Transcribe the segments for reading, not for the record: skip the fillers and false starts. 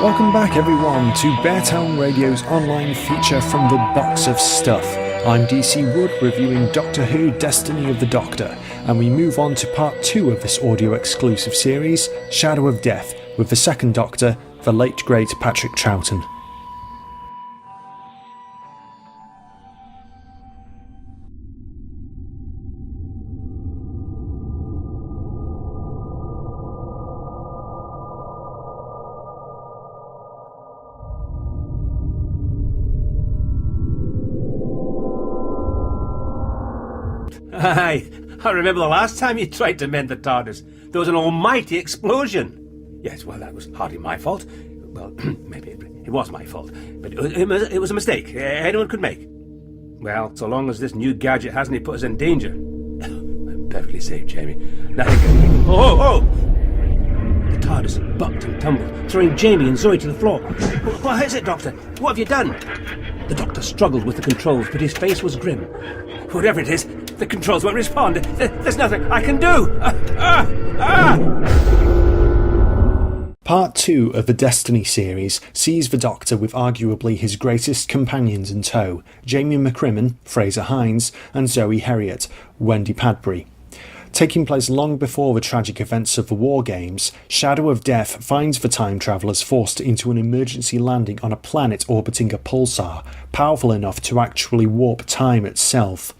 Welcome back everyone to Beartown Radio's online feature from the Box of Stuff. I'm DC Wood reviewing Doctor Who Destiny of the Doctor, and we move on to part 2 of this audio exclusive series, Shadow of Death, with the second Doctor, the late great Patrick Troughton. Aye, I remember the last time you tried to mend the TARDIS. There was an almighty explosion. Yes, well, that was hardly my fault. Well, maybe it was my fault. But it was a mistake anyone could make. Well, so long as this new gadget hasn't put us in danger. I'm perfectly safe, Jamie. Nothing can... Oh! The TARDIS bucked and tumbled, throwing Jamie and Zoe to the floor. What is it, Doctor? What have you done? The Doctor struggled with the controls, but his face was grim. Whatever it is, the controls won't respond. There's nothing I can do. Part 2 of the Destiny series sees the Doctor with arguably his greatest companions in tow, Jamie McCrimmon, Frazer Hines, and Zoe Herriot, Wendy Padbury. Taking place long before the tragic events of the War Games, Shadow of Death finds the time travellers forced into an emergency landing on a planet orbiting a pulsar, powerful enough to actually warp time itself.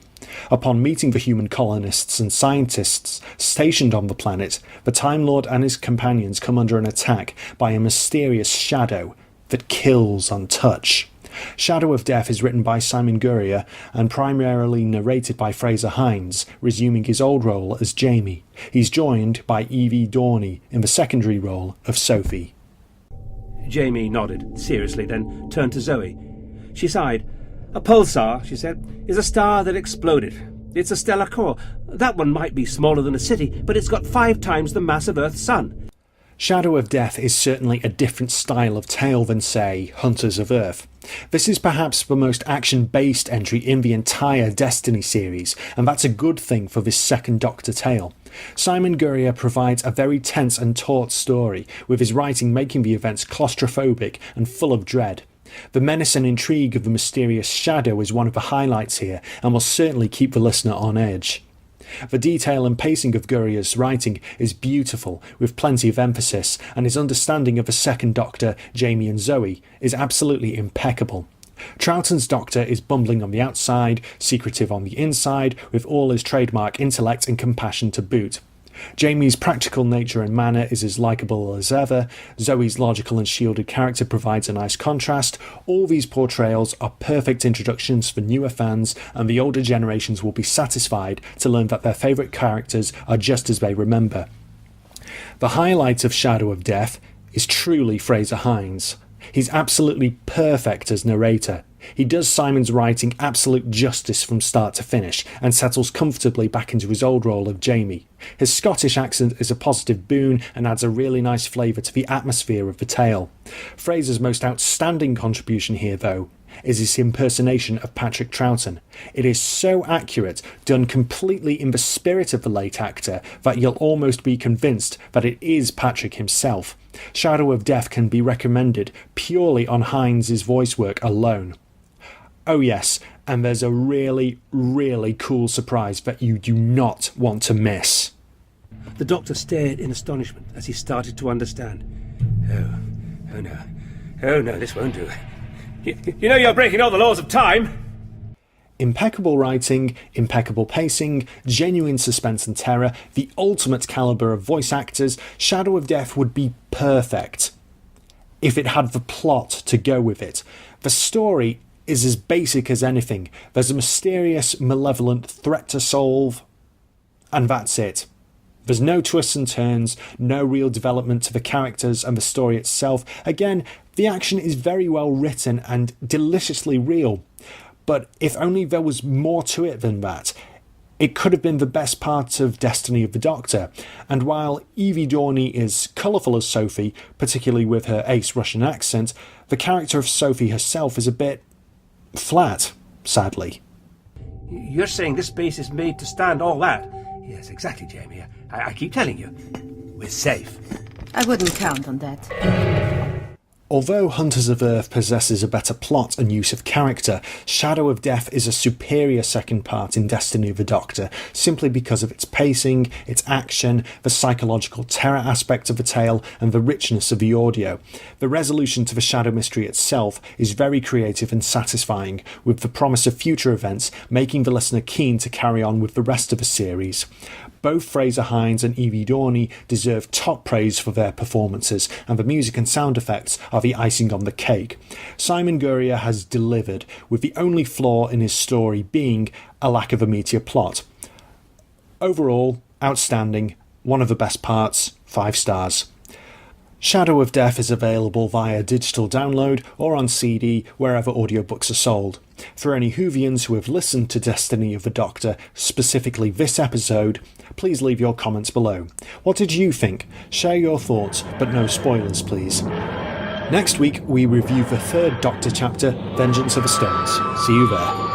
Upon meeting the human colonists and scientists stationed on the planet, the Time Lord and his companions come under an attack by a mysterious shadow that kills on touch. Shadow of Death is written by Simon Guerrier and primarily narrated by Frazer Hines, resuming his old role as Jamie. He's joined by Evie Dawnay in the secondary role of Sophie. Jamie nodded seriously, then turned to Zoe. She sighed. A pulsar, she said, is a star that exploded. It's a stellar core. That one might be smaller than a city, but it's got 5 times the mass of Earth's sun. Shadow of Death is certainly a different style of tale than, say, Hunters of Earth. This is perhaps the most action-based entry in the entire Destiny series, and that's a good thing for this second Doctor tale. Simon Guerrier provides a very tense and taut story, with his writing making the events claustrophobic and full of dread. The menace and intrigue of the mysterious shadow is one of the highlights here, and will certainly keep the listener on edge. The detail and pacing of Guerrier's writing is beautiful, with plenty of emphasis, and his understanding of the second Doctor, Jamie and Zoe, is absolutely impeccable. Troughton's Doctor is bumbling on the outside, secretive on the inside, with all his trademark intellect and compassion to boot. Jamie's practical nature and manner is as likeable as ever. Zoe's logical and shielded character provides a nice contrast. All these portrayals are perfect introductions for newer fans, and the older generations will be satisfied to learn that their favourite characters are just as they remember. The highlight of Shadow of Death is truly Frazer Hines. He's absolutely perfect as narrator. He does Simon's writing absolute justice from start to finish, and settles comfortably back into his old role of Jamie. His Scottish accent is a positive boon and adds a really nice flavour to the atmosphere of the tale. Frazer's most outstanding contribution here, though, is his impersonation of Patrick Troughton. It is so accurate, done completely in the spirit of the late actor, that you'll almost be convinced that it is Patrick himself. Shadow of Death can be recommended purely on Hines' voice work alone. Oh yes, and there's a really, really cool surprise that you do not want to miss. The Doctor stared in astonishment as he started to understand. Oh no, this won't do. You know you're breaking all the laws of time! Impeccable writing, impeccable pacing, genuine suspense and terror, the ultimate calibre of voice actors, Shadow of Death would be perfect if it had the plot to go with it. The story is as basic as anything. There's a mysterious, malevolent threat to solve, and that's it. There's no twists and turns, no real development to the characters and the story itself. Again, the action is very well written and deliciously real, but if only there was more to it than that. It could have been the best part of Destiny of the Doctor, and while Evie Dawnay is colourful as Sophie, particularly with her ace Russian accent, the character of Sophie herself is a bit flat, sadly. You're saying this base is made to stand all that? Yes, exactly, Jamie. I keep telling you. We're safe. I wouldn't count on that. Although Hunters of Earth possesses a better plot and use of character, Shadow of Death is a superior second part in Destiny of the Doctor, simply because of its pacing, its action, the psychological terror aspect of the tale, and the richness of the audio. The resolution to the Shadow mystery itself is very creative and satisfying, with the promise of future events making the listener keen to carry on with the rest of the series. Both Frazer Hines and Evie Dawnay deserve top praise for their performances, and the music and sound effects are the icing on the cake. Simon Guerrier has delivered, with the only flaw in his story being a lack of a meatier plot. Overall, outstanding, one of the best parts, 5 stars. Shadow of Death is available via digital download or on CD wherever audiobooks are sold. For any Whovians who have listened to Destiny of the Doctor, specifically this episode, please leave your comments below. What did you think? Share your thoughts, but no spoilers please. Next week we review the 3rd Doctor chapter, Vengeance of the Stones. See you there.